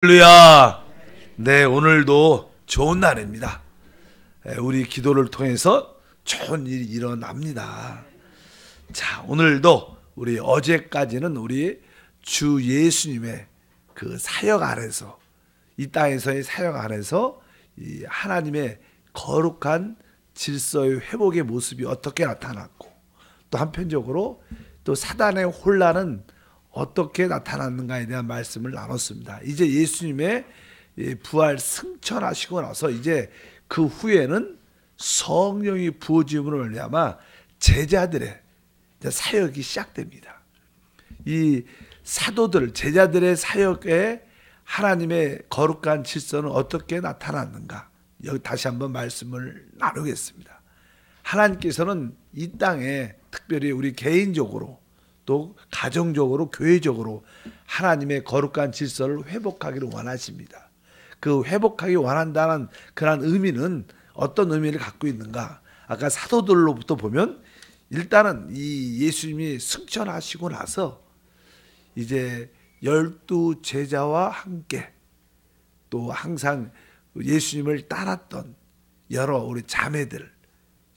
할렐루야. 네, 오늘도 좋은 날입니다. 우리 기도를 통해서 좋은 일이 일어납니다. 자, 오늘도 우리 어제까지는 우리 주 예수님의 그 사역 안에서, 이 땅에서의 사역 안에서 이 하나님의 거룩한 질서의 회복의 모습이 어떻게 나타났고, 또 한편적으로 또 사단의 혼란은 어떻게 나타났는가에 대한 말씀을 나눴습니다. 이제 예수님의 부활 승천하시고 나서 이제 그 후에는 성령이 부어짐으로 말미암아 제자들의 사역이 시작됩니다. 이 사도들, 제자들의 사역에 하나님의 거룩한 질서는 어떻게 나타났는가? 여기 다시 한번 말씀을 나누겠습니다. 하나님께서는 이 땅에 특별히 우리 개인적으로 또 가정적으로 교회적으로 하나님의 거룩한 질서를 회복하기를 원하십니다. 그 회복하기 원한다는 그런 의미는 어떤 의미를 갖고 있는가? 아까 사도들로부터 보면 일단은 이 예수님이 승천하시고 나서 이제 12 제자와 함께 또 항상 예수님을 따랐던 여러 우리 자매들,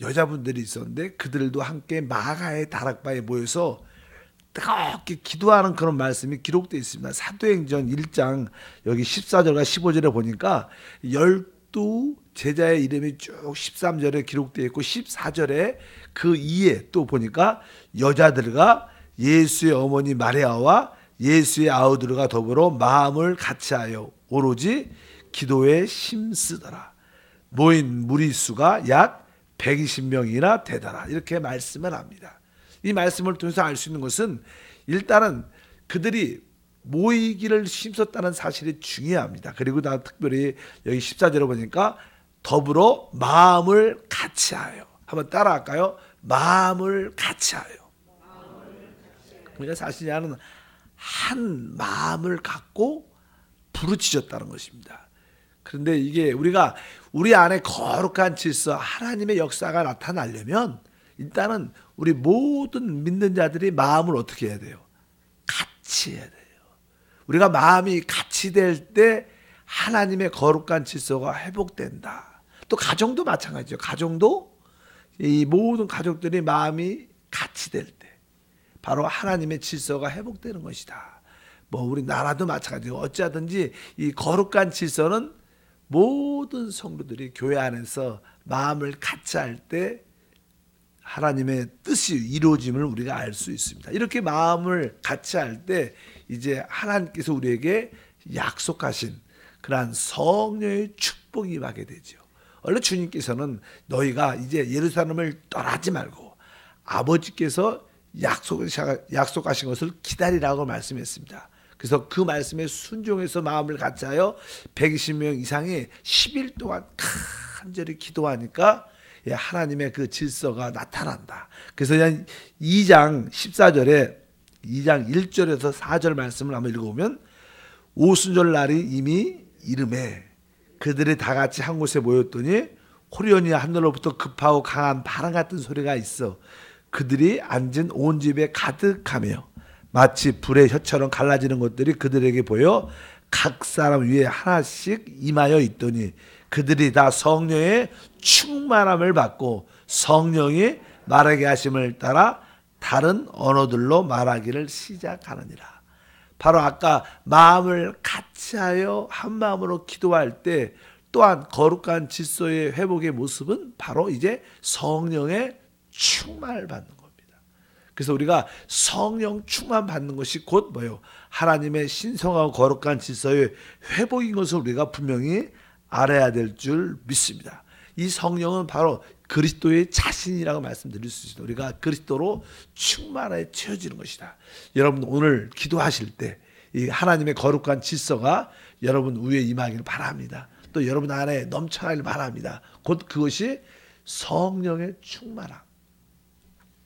여자분들이 있었는데 그들도 함께 마가의 다락방에 모여서 뜨겁게 기도하는 그런 말씀이 기록되어 있습니다. 사도행전 1장 여기 14절과 15절에 보니까 12 제자의 이름이 쭉 13절에 기록되어 있고 14절에 그 이에 또 보니까 여자들과 예수의 어머니 마리아와 예수의 아우들과 더불어 마음을 같이하여 오로지 기도에 힘쓰더라. 모인 무리수가 약 120명이나 되더라. 이렇게 말씀을 합니다. 이 말씀을 통해서 알 수 있는 것은 일단은 그들이 모이기를 힘썼다는 사실이 중요합니다. 그리고 나 특별히 여기 14절에 보니까 더불어 마음을 같이하여. 한번 따라할까요? 마음을 같이하여. 그러니까 사실 나는 한 마음을 갖고 부르짖었다는 것입니다. 그런데 이게 우리가 우리 안에 거룩한 질서, 하나님의 역사가 나타나려면 일단은 우리 모든 믿는 자들이 마음을 어떻게 해야 돼요? 같이 해야 돼요. 우리가 마음이 같이 될 때 하나님의 거룩한 질서가 회복된다. 또 가정도 마찬가지죠. 가정도 이 모든 가족들이 마음이 같이 될 때 바로 하나님의 질서가 회복되는 것이다. 뭐 우리 나라도 마찬가지고 어찌하든지 이 거룩한 질서는 모든 성도들이 교회 안에서 마음을 같이 할 때 하나님의 뜻이 이루어짐을 우리가 알 수 있습니다. 이렇게 마음을 같이 할 때 이제 하나님께서 우리에게 약속하신 그러한 성령의 축복이 임하게 되죠. 원래 주님께서는 너희가 이제 예루살렘을 떠나지 말고 아버지께서 약속하신 것을 기다리라고 말씀했습니다. 그래서 그 말씀에 순종해서 마음을 같이하여 120명 이상이 10일 동안 간절히 기도하니까 하나님의 그 질서가 나타난다. 그래서 2장 14절에 2장 1절에서 4절 말씀을 한번 읽어보면 오순절 날이 이미 이름에 그들이 다 같이 한 곳에 모였더니 호련히 하늘로부터 급하고 강한 바람 같은 소리가 있어 그들이 앉은 온 집에 가득하며 마치 불의 혀처럼 갈라지는 것들이 그들에게 보여 각 사람 위에 하나씩 임하여 있더니 그들이 다 성령의 충만함을 받고 성령이 말하게 하심을 따라 다른 언어들로 말하기를 시작하느니라. 바로 아까 마음을 같이하여 한 마음으로 기도할 때 또한 거룩한 질서의 회복의 모습은 바로 이제 성령의 충만을 받는 겁니다. 그래서 우리가 성령 충만 받는 것이 곧 뭐예요? 하나님의 신성하고 거룩한 질서의 회복인 것을 우리가 분명히 알아야 될 줄 믿습니다. 이 성령은 바로 그리스도의 자신이라고 말씀드릴 수 있습니다. 우리가 그리스도로 충만하게 채워지는 것이다. 여러분 오늘 기도하실 때 이 하나님의 거룩한 질서가 여러분 위에 임하기를 바랍니다. 또 여러분 안에 넘쳐나기를 바랍니다. 곧 그것이 성령의 충만함.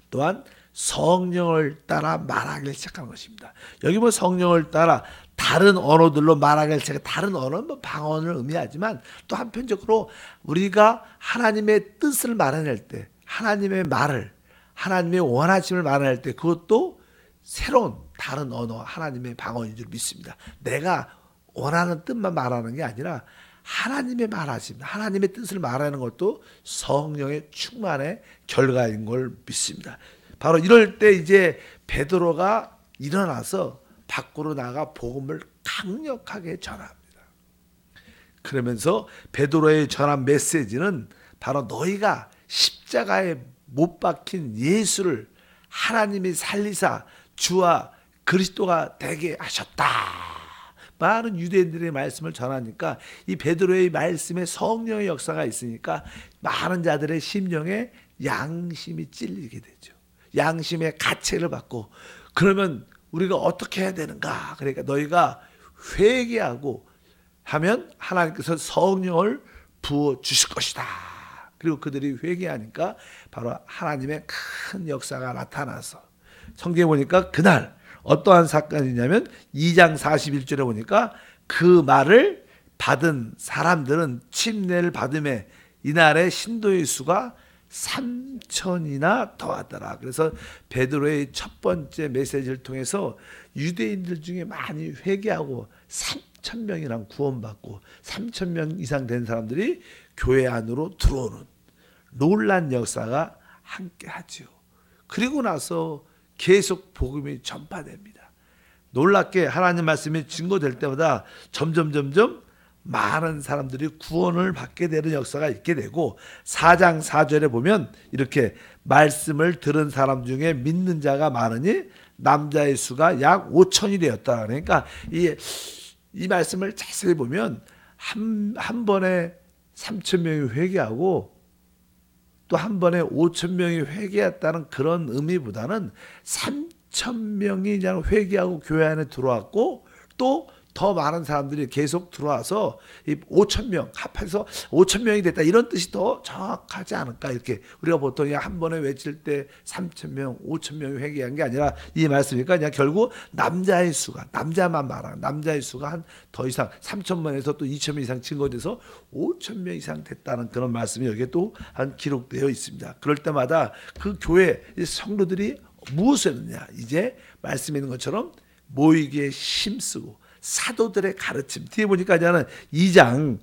또한 성령을 따라 말하기를 시작한 것입니다. 여기 뭐 성령을 따라 다른 언어들로 말하기를 시작. 다른 언어는 뭐 방언을 의미하지만 또 한편적으로 우리가 하나님의 뜻을 말해낼 때 하나님의 말을 하나님의 원하심을 말해낼 때 그것도 새로운 다른 언어 하나님의 방언인 줄 믿습니다. 내가 원하는 뜻만 말하는 게 아니라 하나님의 말하심, 하나님의 뜻을 말하는 것도 성령의 충만의 결과인 걸 믿습니다. 바로 이럴 때 이제 베드로가 일어나서 밖으로 나가 복음을 강력하게 전합니다. 그러면서 베드로의 전한 메시지는 바로 너희가 십자가에 못 박힌 예수를 하나님이 살리사 주와 그리스도가 되게 하셨다. 많은 유대인들의 말씀을 전하니까 이 베드로의 말씀에 성령의 역사가 있으니까 많은 자들의 심령에 양심이 찔리게 되죠. 양심의 가책을 받고 그러면 우리가 어떻게 해야 되는가? 그러니까 너희가 회개하고 하면 하나님께서 성령을 부어 주실 것이다. 그리고 그들이 회개하니까 바로 하나님의 큰 역사가 나타나서 성경에 보니까 그날 어떠한 사건이냐면 2장 41절에 보니까 그 말을 받은 사람들은 침례를 받음에 이날의 신도의 수가 3,000이나 더하더라. 그래서 베드로의 첫 번째 메시지를 통해서 유대인들 중에 많이 회개하고 3,000명이랑 구원받고 3,000명 이상 된 사람들이 교회 안으로 들어오는 놀란 역사가 함께 하지요. 그리고 나서 계속 복음이 전파됩니다. 놀랍게 하나님 말씀이 증거될 때마다 점점 많은 사람들이 구원을 받게 되는 역사가 있게 되고 4장 4절에 보면 이렇게 말씀을 들은 사람 중에 믿는 자가 많으니 남자의 수가 약 5천이 되었다. 그러니까 이 말씀을 자세히 보면 한 번에 3,000명이 회개하고 또 한 번에 5,000명이 회개했다는 그런 의미보다는 3,000명이 그냥 회개하고 교회 안에 들어왔고 또 더 많은 사람들이 계속 들어와서 이 5,000명 합해서 5,000명이 됐다 이런 뜻이 더 정확하지 않을까. 이렇게 우리가 보통 한 번에 외칠 때 3,000명 5,000명이 회개한 게 아니라 이 말씀이니까 그냥 결국 남자의 수가 남자만 말하는 남자의 수가 한 더 이상 3,000명에서 또 2,000명 이상 증거돼서 5,000명 이상 됐다는 그런 말씀이 여기에 또 한 기록되어 있습니다. 그럴 때마다 그 교회 성도들이 무엇을 했느냐, 이제 말씀에 있는 것처럼 모이기에 힘쓰고 사도들의 가르침, 뒤에 보니까 저는 2장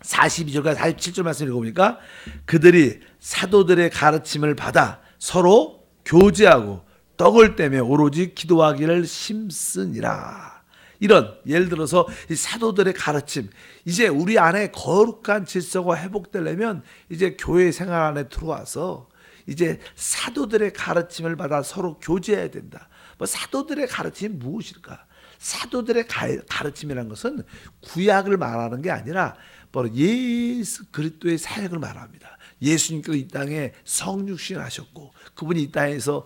42절과 47절 말씀 읽어보니까 그들이 사도들의 가르침을 받아 서로 교제하고 떡을 떼며 오로지 기도하기를 힘쓰니라. 이런 예를 들어서 이 사도들의 가르침, 이제 우리 안에 거룩한 질서가 회복되려면 이제 교회 생활 안에 들어와서 이제 사도들의 가르침을 받아 서로 교제해야 된다. 뭐 사도들의 가르침이 무엇일까? 사도들의 가르침이라는 것은 구약을 말하는 게 아니라 바로 예수 그리스도의 사역을 말합니다. 예수님께서 이 땅에 성육신 하셨고 그분이 이 땅에서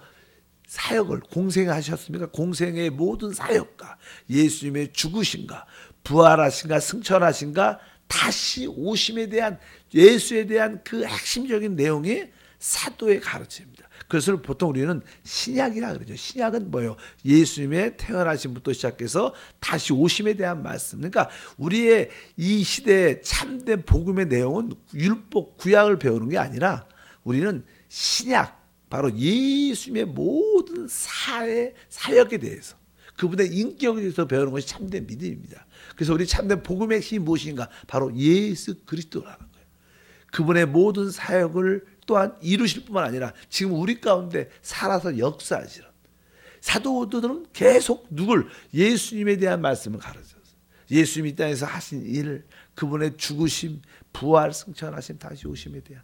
사역을 공생하셨습니까? 공생의 모든 사역과 예수님의 죽으심과 부활하신가 승천하신가 다시 오심에 대한 예수에 대한 그 핵심적인 내용이 사도의 가르침입니다. 그것을 보통 우리는 신약이라 그러죠. 신약은 뭐예요? 예수님의 태어나심부터 시작해서 다시 오심에 대한 말씀. 그러니까 우리의 이 시대의 참된 복음의 내용은 율법, 구약을 배우는 게 아니라 우리는 신약, 바로 예수님의 모든 사역에 대해서 그분의 인격에 대해서 배우는 것이 참된 믿음입니다. 그래서 우리 참된 복음의 힘이 무엇인가? 바로 예수 그리스도라는 거예요. 그분의 모든 사역을 또한 이루실 뿐만 아니라 지금 우리 가운데 살아서 역사하시는 사도들은 계속 누굴? 예수님에 대한 말씀을 가르쳤어요. 예수님이 이 땅에서 하신 일, 그분의 죽으심, 부활, 승천하심, 다시 오심에 대한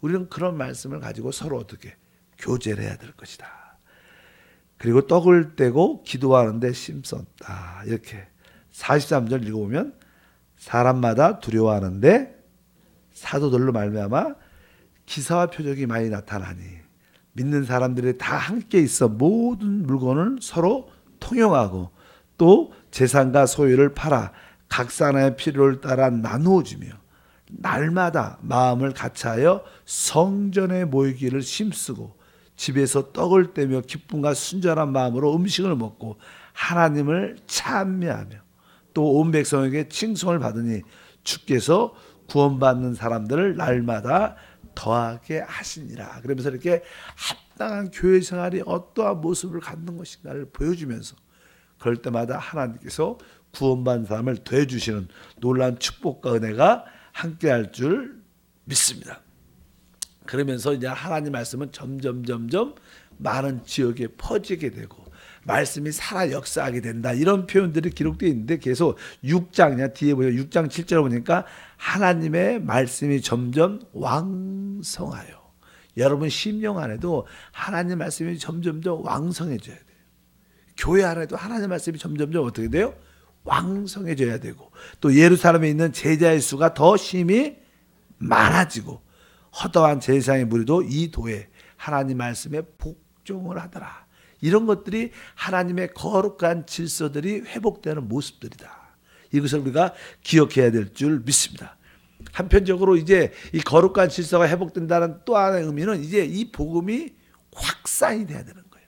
우리는 그런 말씀을 가지고 서로 어떻게 교제를 해야 될 것이다. 그리고 떡을 떼고 기도하는데 힘썼다. 이렇게 43절 읽어보면 사람마다 두려워하는데 사도들로 말미암아 기사와 표적이 많이 나타나니 믿는 사람들이 다 함께 있어 모든 물건을 서로 통용하고 또 재산과 소유를 팔아 각 사람의 필요를 따라 나누어 주며 날마다 마음을 같이하여 성전에 모이기를 힘쓰고 집에서 떡을 떼며 기쁨과 순전한 마음으로 음식을 먹고 하나님을 찬미하며 또 온 백성에게 칭송을 받으니 주께서 구원받는 사람들을 날마다 더하게 하시니라. 그러면서 이렇게 합당한 교회 생활이 어떠한 모습을 갖는 것인가를 보여주면서 그럴 때마다 하나님께서 구원받은 사람을 더해주시는 놀라운 축복과 은혜가 함께할 줄 믿습니다. 그러면서 이제 하나님 말씀은 점점 많은 지역에 퍼지게 되고 말씀이 살아 역사하게 된다. 이런 표현들이 기록되어 있는데 계속 6장 뒤에 보면 6장 7절 보니까 하나님의 말씀이 점점 왕성하여. 여러분 심령 안에도 하나님 말씀이 점점 왕성해져야 돼요. 교회 안에도 하나님 말씀이 점점 어떻게 돼요? 왕성해져야 되고 또 예루살렘에 있는 제자의 수가 더 심히 많아지고 허다한 제사장의 무리도 이 도에 하나님 말씀에 복종을 하더라. 이런 것들이 하나님의 거룩한 질서들이 회복되는 모습들이다. 이것을 우리가 기억해야 될 줄 믿습니다. 한편적으로 이제 이 거룩한 질서가 회복된다는 또 하나의 의미는 이제 이 복음이 확산이 돼야 되는 거예요.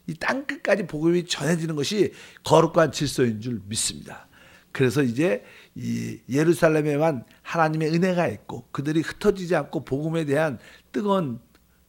이 땅끝까지 복음이 전해지는 것이 거룩한 질서인 줄 믿습니다. 그래서 이제 이 예루살렘에만 하나님의 은혜가 있고 그들이 흩어지지 않고 복음에 대한 뜨거운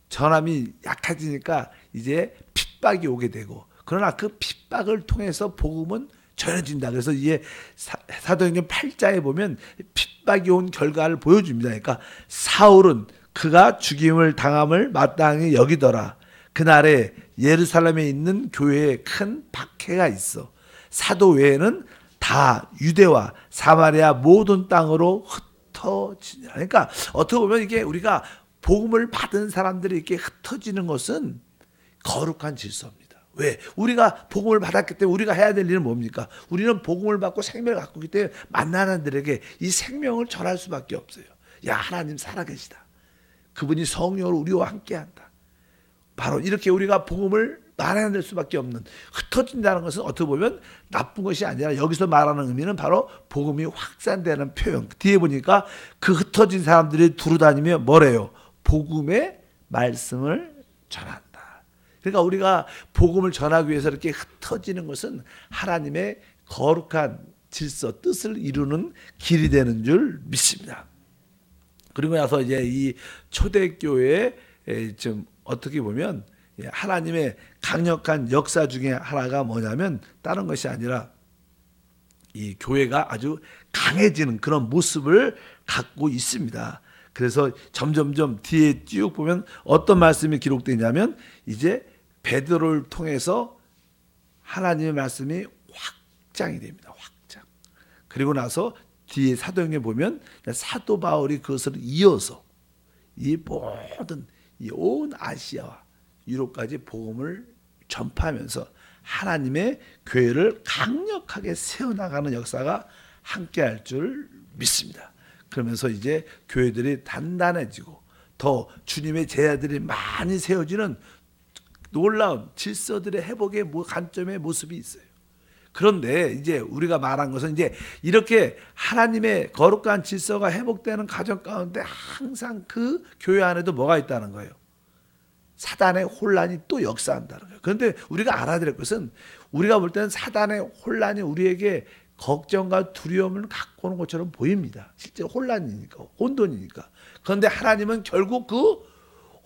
전함이 약해지니까 이제 핍박이 오게 되고 그러나 그 핍박을 통해서 복음은 전해진다. 그래서 이게 사도행전 8장에 보면 핍박이 온 결과를 보여줍니다. 그러니까 사울은 그가 죽임을 당함을 마땅히 여기더라. 그날에 예루살렘에 있는 교회에 큰 박해가 있어. 사도 외에는 다 유대와 사마리아 모든 땅으로 흩어지냐. 그러니까 어떻게 보면 이게 우리가 복음을 받은 사람들이 이렇게 흩어지는 것은 거룩한 질서입니다. 왜? 우리가 복음을 받았기 때문에 우리가 해야 될 일은 뭡니까? 우리는 복음을 받고 생명을 갖고 있기 때문에 만나는 들에게 이 생명을 전할 수밖에 없어요. 야, 하나님 살아계시다. 그분이 성령으로 우리와 함께한다. 바로 이렇게 우리가 복음을 말해낼 수밖에 없는, 흩어진다는 것은 어떻게 보면 나쁜 것이 아니라 여기서 말하는 의미는 바로 복음이 확산되는 표현. 뒤에 보니까 그 흩어진 사람들이 두루다니며 뭐래요? 복음의 말씀을 전한다. 그러니까 우리가 복음을 전하기 위해서 이렇게 흩어지는 것은 하나님의 거룩한 질서, 뜻을 이루는 길이 되는 줄 믿습니다. 그리고 나서 이제 이 초대교회에 좀 어떻게 보면 하나님의 강력한 역사 중에 하나가 뭐냐면 다른 것이 아니라 이 교회가 아주 강해지는 그런 모습을 갖고 있습니다. 그래서 점점점 뒤에 쭉 보면 어떤 말씀이 기록되어 있냐면 이제 베드로를 통해서 하나님의 말씀이 확장이 됩니다. 확장. 그리고 나서 뒤에 사도행전에 보면 사도 바울이 그것을 이어서 이 모든 이 온 아시아와 유럽까지 복음을 전파하면서 하나님의 교회를 강력하게 세워나가는 역사가 함께할 줄 믿습니다. 그러면서 이제 교회들이 단단해지고 더 주님의 제자들이 많이 세워지는 놀라운 질서들의 회복의 관점의 모습이 있어요. 그런데 이제 우리가 말한 것은 이제 이렇게 하나님의 거룩한 질서가 회복되는 가정 가운데 항상 그 교회 안에도 뭐가 있다는 거예요? 사단의 혼란이 또 역사한다는 거예요. 그런데 우리가 알아야 될 것은 우리가 볼 때는 사단의 혼란이 우리에게 걱정과 두려움을 갖고 오는 것처럼 보입니다. 실제로 혼란이니까, 혼돈이니까. 그런데 하나님은 결국 그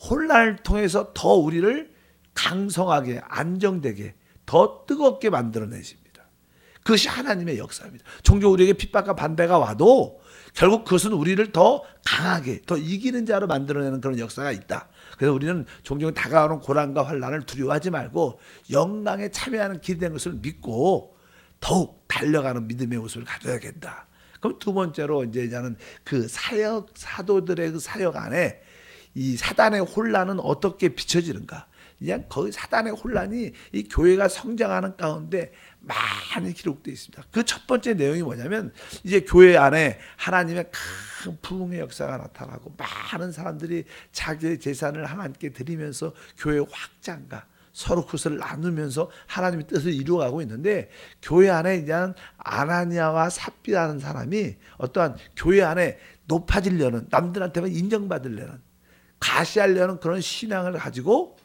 혼란을 통해서 더 우리를 강성하게, 안정되게, 더 뜨겁게 만들어내십니다. 그것이 하나님의 역사입니다. 종종 우리에게 핍박과 반대가 와도 결국 그것은 우리를 더 강하게, 더 이기는 자로 만들어내는 그런 역사가 있다. 그래서 우리는 종종 다가오는 고난과 환난을 두려워하지 말고 영광에 참여하는 길이 된 것을 믿고 더욱 달려가는 믿음의 모습을 가져야겠다. 그럼 두 번째로 이제 나는 그 사도들의 그 사역 안에 이 사단의 혼란은 어떻게 비춰지는가? 그냥 거기 사단의 혼란이 이 교회가 성장하는 가운데 많이 기록되어 있습니다. 그 첫 번째 내용이 뭐냐면 이제 교회 안에 하나님의 큰 부흥의 역사가 나타나고 많은 사람들이 자기의 재산을 하나님께 드리면서 교회 확장과 서로 그것을 나누면서 하나님의 뜻을 이루어가고 있는데 교회 안에 이제 아나니아와 삽비라는 사람이 어떠한 교회 안에 높아지려는 남들한테만 인정받으려는 가시하려는 그런 신앙을 가지고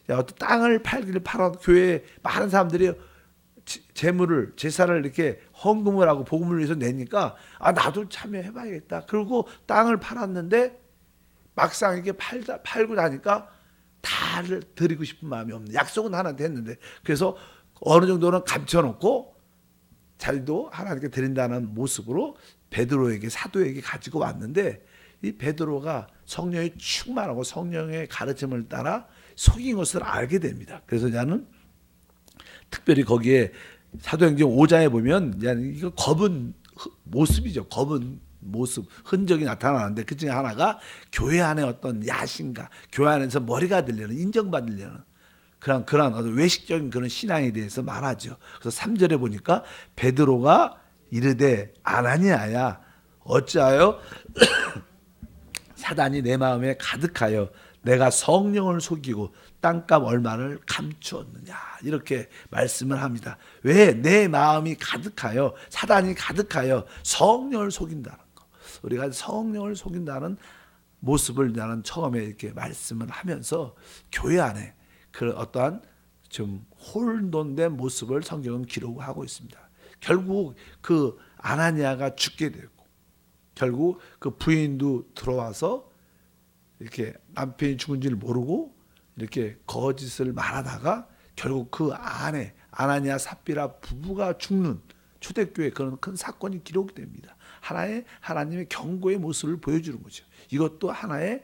어떤 땅을 팔아 교회에 많은 사람들이 재물을 제사를 이렇게 헌금을 하고 복음을 위해서 내니까 나도 참여해봐야겠다. 그리고 땅을 팔았는데 막상 이렇게 팔고 나니까 다 드리고 싶은 마음이 없는 약속은 하나한테 했는데 그래서 어느 정도는 감춰놓고 자기도 하나님께 드린다는 모습으로 베드로에게 사도에게 가지고 왔는데 이 베드로가 성령이 충만하고 성령의 가르침을 따라 속인 것을 알게 됩니다. 그래서 나는 특별히 거기에 사도행전 5장에 보면 이거 검은 모습이죠. 검은 모습, 흔적이 나타나는데 그 중에 하나가 교회 안에 어떤 야심과 교회 안에서 머리가 들려는, 인정받으려는 그런 어떤 외식적인 그런 신앙에 대해서 말하죠. 그래서 3절에 보니까 베드로가 이르되 아나니아야 어찌하여 사단이 내 마음에 가득하여 내가 성령을 속이고 땅값 얼마를 감추었느냐 이렇게 말씀을 합니다. 왜? 내 마음이 가득하여, 사단이 가득하여 성령을 속인다는 거. 우리가 성령을 속인다는 모습을 나는 처음에 이렇게 말씀을 하면서 교회 안에 그 어떠한 좀 혼돈된 모습을 성경은 기록하고 있습니다. 결국 그 아나니아가 죽게 되고 결국 그 부인도 들어와서 이렇게 남편이 죽은지를 모르고 이렇게 거짓을 말하다가 결국 그 안에 아나니아 삽비라 부부가 죽는 초대교회 그런 큰 사건이 기록이 됩니다. 하나의 하나님의 경고의 모습을 보여주는 거죠. 이것도 하나의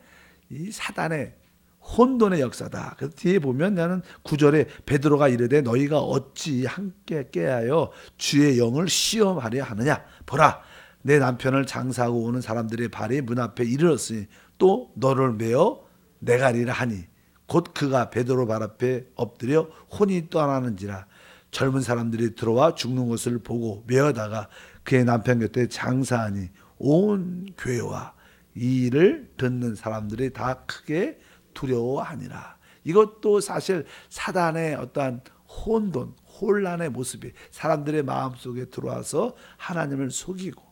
이 사단의 혼돈의 역사다. 그래서 뒤에 보면 나는 9절에 베드로가 이르되 너희가 어찌 함께 깨하여 주의 영을 시험하려 하느냐. 보라 내 남편을 장사하고 오는 사람들의 발이 문 앞에 이르렀으니 또 너를 메어 내가리라 하니 곧 그가 베드로 발 앞에 엎드려 혼이 떠나는지라. 젊은 사람들이 들어와 죽는 것을 보고 메어다가 그의 남편 곁에 장사하니 온 교회와 이 일을 듣는 사람들이 다 크게 두려워하니라. 이것도 사실 사단의 어떠한 혼돈, 혼란의 모습이 사람들의 마음속에 들어와서 하나님을 속이고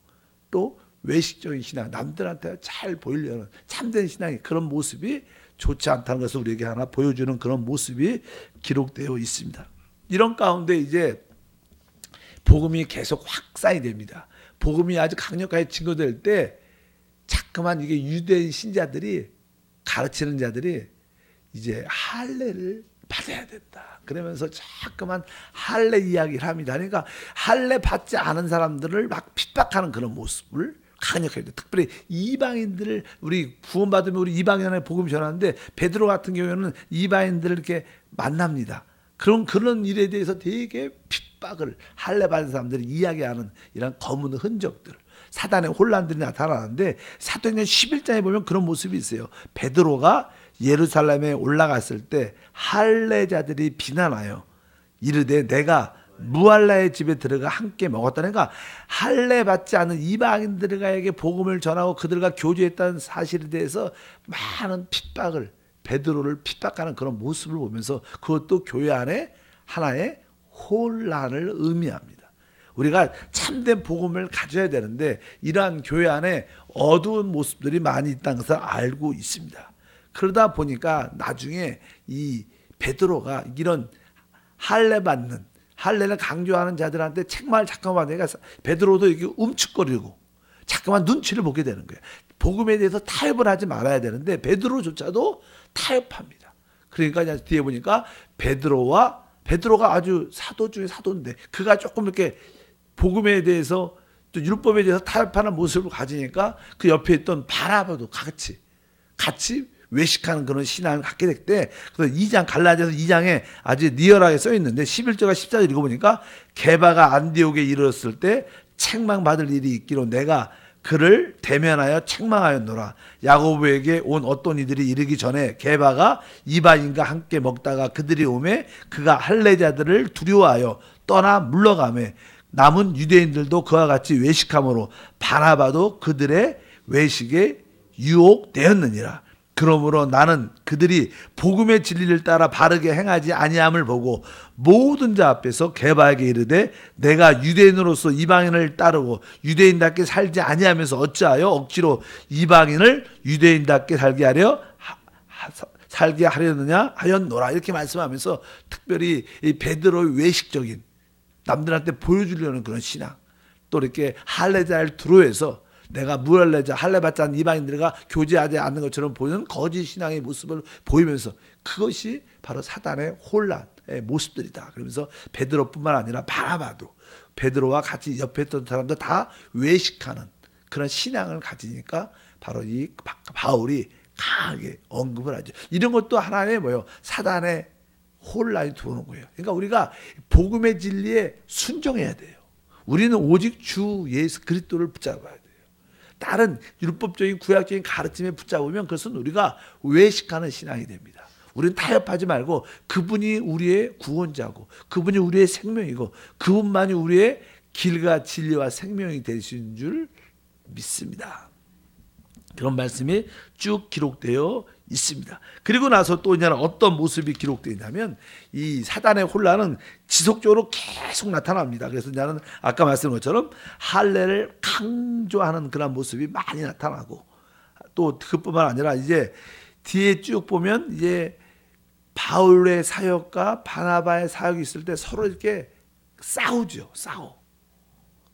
또 외식적인 신앙, 남들한테 잘 보이려는 참된 신앙이 그런 모습이 좋지 않다는 것을 우리에게 하나 보여주는 그런 모습이 기록되어 있습니다. 이런 가운데 이제 복음이 계속 확산이 됩니다. 복음이 아주 강력하게 증거될 때 자꾸만 이게 유대인 신자들이 가르치는 자들이 이제 할례를 받아야 된다. 그러면서 자꾸만 할례 이야기를 합니다. 그러니까 할례 받지 않은 사람들을 막 핍박하는 그런 모습을 강력하게 해요. 특별히 이방인들을 우리 구원받으면 우리 이방인에 복음 전하는데 베드로 같은 경우에는 이방인들을 이렇게 만납니다. 그런 일에 대해서 되게 핍박을 할례 받은 사람들이 이야기하는 이런 검은 흔적들, 사단의 혼란들이 나타나는데 사도행전 11장에 보면 그런 모습이 있어요. 베드로가 예루살렘에 올라갔을 때 할례자들이 비난하여 이르되 내가 무할라의 집에 들어가 함께 먹었다니까 할례 받지 않은 이방인들에게 복음을 전하고 그들과 교제했다는 사실에 대해서 많은 핍박을 베드로를 핍박하는 그런 모습을 보면서 그것도 교회 안에 하나의 혼란을 의미합니다. 우리가 참된 복음을 가져야 되는데 이러한 교회 안에 어두운 모습들이 많이 있다는 것을 알고 있습니다. 그러다 보니까 나중에 이 베드로가 이런 할례를 강조하는 자들한테 책망을 잠깐만 받으니까 베드로도 이렇게 움츠거리고 잠깐만 눈치를 보게 되는 거예요. 복음에 대해서 타협을 하지 말아야 되는데 베드로조차도 타협합니다. 그러니까 뒤에 보니까 베드로가 아주 사도 중에 사도인데 그가 조금 이렇게 복음에 대해서 또 율법에 대해서 타협하는 모습을 가지니까 그 옆에 있던 바나바도 같이 외식하는 그런 신앙을 갖게 됐대. 그래서 2장 갈라디아서 2장에 아주 리얼하게 써 있는데 11절과 14절 읽어보니까 게바가 안디옥에 이르렀을 때 책망받을 일이 있기로 내가 그를 대면하여 책망하였노라. 야고보에게 온 어떤 이들이 이르기 전에 게바가 이방인과 함께 먹다가 그들이 오매 그가 할례자들을 두려워하여 떠나 물러가매 남은 유대인들도 그와 같이 외식함으로 바나바도 그들의 외식에 유혹되었느니라. 그러므로 나는 그들이 복음의 진리를 따라 바르게 행하지 아니함을 보고 모든 자 앞에서 게바에게 이르되 내가 유대인으로서 이방인을 따르고 유대인답게 살지 아니하면서 어찌하여 억지로 이방인을 유대인답게 살게 하려느냐 하였노라. 이렇게 말씀하면서 특별히 이 베드로의 외식적인 남들한테 보여주려는 그런 신앙, 또 이렇게 할례자를 두려워해서 내가 무할례자 할례 받지 않은 이방인들과 교제하지 않는 것처럼 보이는 거짓 신앙의 모습을 보이면서 그것이 바로 사단의 혼란의 모습들이다. 그러면서 베드로뿐만 아니라 바나바도 베드로와 같이 옆에 있던 사람들 다 외식하는 그런 신앙을 가지니까 바로 이 바울이 강하게 언급을 하죠. 이런 것도 하나의 뭐예요? 사단의 혼란이 들어오는 거예요. 그러니까 우리가 복음의 진리에 순종해야 돼요. 우리는 오직 주 예수 그리스도를 붙잡아야 돼요. 다른 율법적인 구약적인 가르침에 붙잡으면 그것은 우리가 외식하는 신앙이 됩니다. 우리는 타협하지 말고 그분이 우리의 구원자고 그분이 우리의 생명이고 그분만이 우리의 길과 진리와 생명이 되시는 줄 믿습니다. 그런 말씀이 쭉 기록되어 있습니다. 그리고 나서 또 이제 어떤 모습이 기록되어 있냐면 이 사단의 혼란은 지속적으로 계속 나타납니다. 그래서 이제는 아까 말씀한 것처럼 할례를 강조하는 그런 모습이 많이 나타나고 또 그뿐만 아니라 이제 뒤에 쭉 보면 이제 바울의 사역과 바나바의 사역이 있을 때 서로 이렇게 싸우죠. 싸워.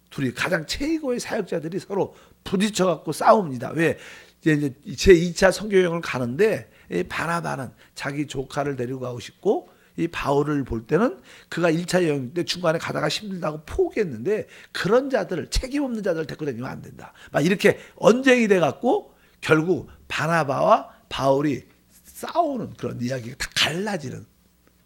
둘이 가장 최고의 사역자들이 서로 부딪혀갖고 싸웁니다. 왜? 이제 제2차 선교여행을 가는데 바나바는 자기 조카를 데리고 가고 싶고 이 바울을 볼 때는 그가 1차 여행 때 중간에 가다가 힘들다고 포기했는데 그런 자들을 책임 없는 자들을 데리고 다니면 안 된다. 막 이렇게 언쟁이 돼갖고 결국 바나바와 바울이 싸우는 그런 이야기가 다 갈라지는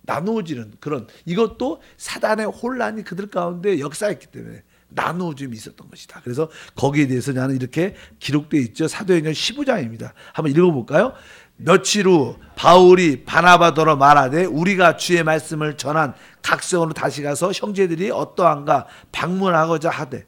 나누어지는 그런 이것도 사단의 혼란이 그들 가운데 역사했기 때문에 나누어짐이 있었던 것이다. 그래서 거기에 대해서 나는 이렇게 기록되어 있죠. 사도행전 15장입니다. 한번 읽어볼까요? 며칠 후 바울이 바나바더러 말하되 우리가 주의 말씀을 전한 각성으로 다시 가서 형제들이 어떠한가 방문하고자 하되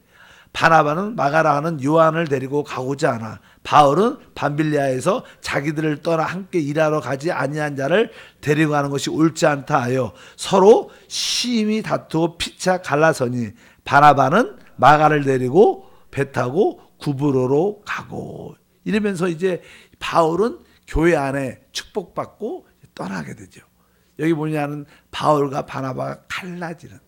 바나바는 마가라 하는 요한을 데리고 가고자 하나 바울은 밤빌리아에서 자기들을 떠나 함께 일하러 가지 아니한 자를 데리고 가는 것이 옳지 않다 하여 서로 심히 다투어 피차 갈라서니 바나바는 마가를 데리고 배 타고 구브로로 가고 이러면서 이제 바울은 교회 안에 축복받고 떠나게 되죠. 여기 뭐냐는 바울과 바나바가 갈라지는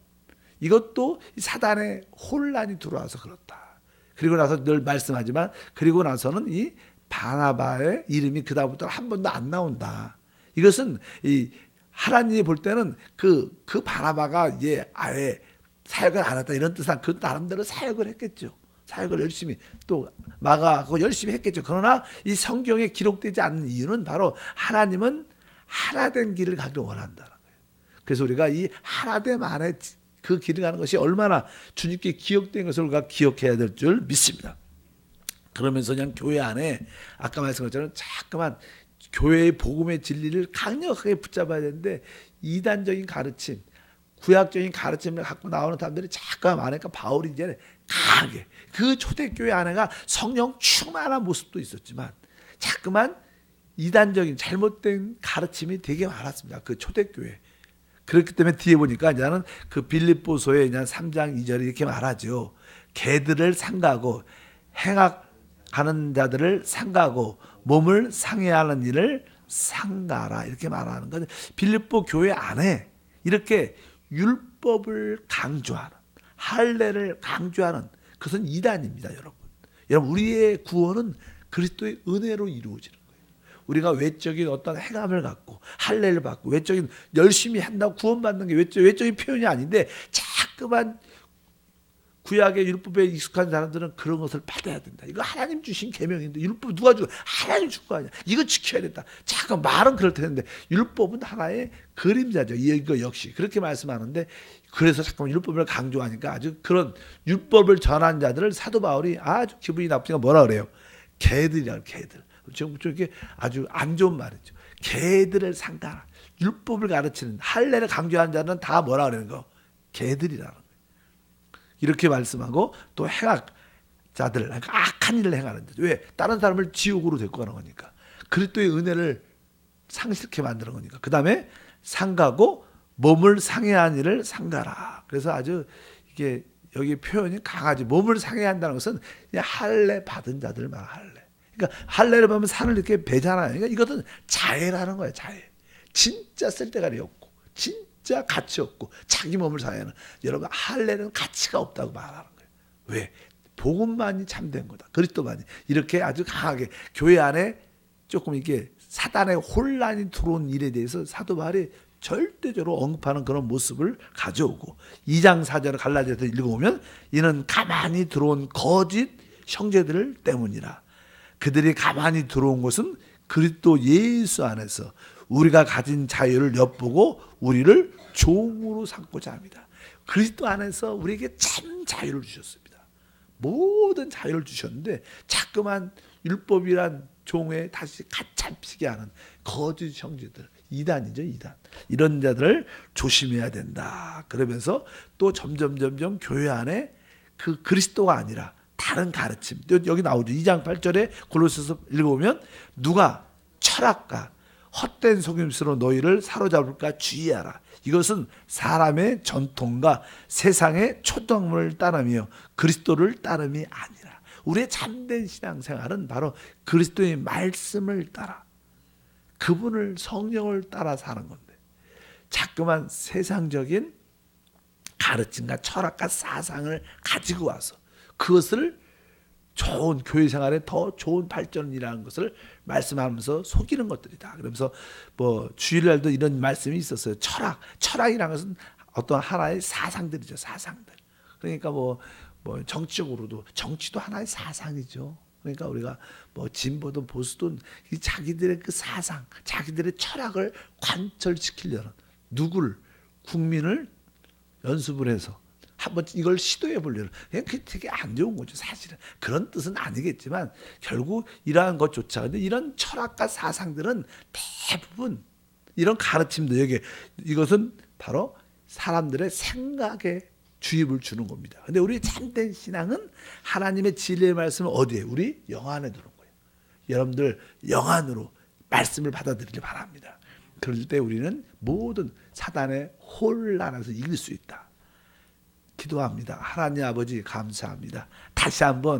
이것도 사단의 혼란이 들어와서 그렇다. 그리고 나서 늘 말씀하지만 그리고 나서는 이 바나바의 이름이 그다음부터 한 번도 안 나온다. 이것은 이 하나님이 볼 때는 그 바나바가 이제 아예 사역을 안 했다 이런 뜻은 그 나름대로 사역을 했겠죠. 사역을 열심히 또 마가하고 열심히 했겠죠. 그러나 이 성경에 기록되지 않는 이유는 바로 하나님은 하나된 길을 가기를 원한다는 거예요. 그래서 우리가 이 하나됨 안에 그 길을 가는 것이 얼마나 주님께 기억된 것을 우리가 기억해야 될 줄 믿습니다. 그러면서 그냥 교회 안에 아까 말씀한 것처럼 자꾸만 교회의 복음의 진리를 강력하게 붙잡아야 되는데 이단적인 가르침 구약적인 가르침을 갖고 나오는 사람들이 잠깐 많으니까 바울이 이제 강하게 그 초대교회 안에가 성령 충만한 모습도 있었지만 자꾸만 이단적인 잘못된 가르침이 되게 많았습니다. 그 초대교회. 그렇기 때문에 뒤에 보니까 이제는 그 빌립보서에 이제 3장 2절에 이렇게 말하죠. 개들을 상가하고 행악하는 자들을 상가하고 몸을 상해하는 일을 상가하라 이렇게 말하는 거죠. 빌립보 교회 안에 이렇게 율법을 강조하는 할례를 강조하는 그것은 이단입니다. 여러분 우리의 구원은 그리스도의 은혜로 이루어지는 거예요. 우리가 외적인 어떤 행함을 갖고 할례를 받고 외적인 열심히 한다고 구원받는 게 외적인 표현이 아닌데 자꾸만 구약의 율법에 익숙한 사람들은 그런 것을 받아야 된다. 이거 하나님 주신 계명인데 율법 누가 주고 하나님 줄 거 아니야. 이거 지켜야 된다. 잠깐 말은 그럴 텐데 율법은 하나의 그림자죠. 이거 역시 그렇게 말씀하는데 그래서 잠깐 율법을 강조하니까 아주 그런 율법을 전한 자들을 사도 바울이 아주 기분이 나쁘니까 뭐라 그래요? 개들이라고 개들. 좀 이렇게 아주 안 좋은 말이죠. 개들을 상가하라. 율법을 가르치는 할례를 강조하는 자는 다 뭐라 그러는 거? 개들이라는 거예요. 이렇게 말씀하고 또 행악자들, 그러니까 악한 일을 행하는 자. 왜? 다른 사람을 지옥으로 데리고 가는 거니까. 그리스도의 은혜를 상실케 만드는 거니까. 그 다음에 상가고 몸을 상해한 일을 상가라. 그래서 아주 이게 여기 표현이 강하지. 몸을 상해한다는 것은 할례 받은 자들 말 할례. 그러니까 할례를 보면 산을 이렇게 베잖아요. 그러니까 이것은 자애라는 거예요. 자애. 진짜 쓸데가리 없고 진짜 가치 없고 자기 몸을 상해하는 여러분 할례는 가치가 없다고 말하는 거예요. 왜? 복음만이 참된 거다. 그리스도만이. 이렇게 아주 강하게 교회 안에 조금 이게 사단의 혼란이 들어온 일에 대해서 사도 바울이 절대적으로 언급하는 그런 모습을 가져오고 2장 4절을 갈라디아서 읽어보면 이는 가만히 들어온 거짓 형제들 때문이라. 그들이 가만히 들어온 것은 그리스도 예수 안에서 우리가 가진 자유를 엿보고 우리를 종으로 삼고자 합니다. 그리스도 안에서 우리에게 참 자유를 주셨습니다. 모든 자유를 주셨는데 자꾸만 율법이란 종에 다시 갓 잡히게 하는 거짓 형제들, 이단이죠, 이단. 이런 자들을 조심해야 된다. 그러면서 또 점점 교회 안에 그 그리스도가 아니라 다른 가르침. 여기 나오죠. 2장 8절에 골로새서 읽어보면 누가 철학과 헛된 속임수로 너희를 사로잡을까 주의하라. 이것은 사람의 전통과 세상의 초등학문을 따르며 그리스도를 따름이 아니라. 우리의 참된 신앙생활은 바로 그리스도의 말씀을 따라 그분을 성령을 따라 사는 건데 자꾸만 세상적인 가르침과 철학과 사상을 가지고 와서 그것을 좋은 교회 생활에 더 좋은 발전이라는 것을 말씀하면서 속이는 것들이다. 그러면서 뭐 주일날도 이런 말씀이 있었어요. 철학이라는 것은 어떤 하나의 사상들이죠. 사상들. 그러니까 뭐 정치도 하나의 사상이죠. 그러니까 우리가 뭐 진보든 보수든 자기들의 그 사상, 자기들의 철학을 관철시키려는 국민을 연습을 해서 한번 이걸 시도해 보려는 그게 되게 안 좋은 거죠. 사실은 그런 뜻은 아니겠지만 결국 이러한 것조차 근데 이런 철학과 사상들은 대부분 이런 가르침도 이것은 바로 사람들의 생각에 주입을 주는 겁니다. 근데 우리 참된 신앙은 하나님의 진리의 말씀은 어디에? 우리 영 안에 두는 거예요. 여러분들 영 안으로 말씀을 받아들이기 바랍니다. 그럴 때 우리는 모든 사단의 혼란에서 이길 수 있다. 기도합니다. 하나님 아버지 감사합니다. 다시 한번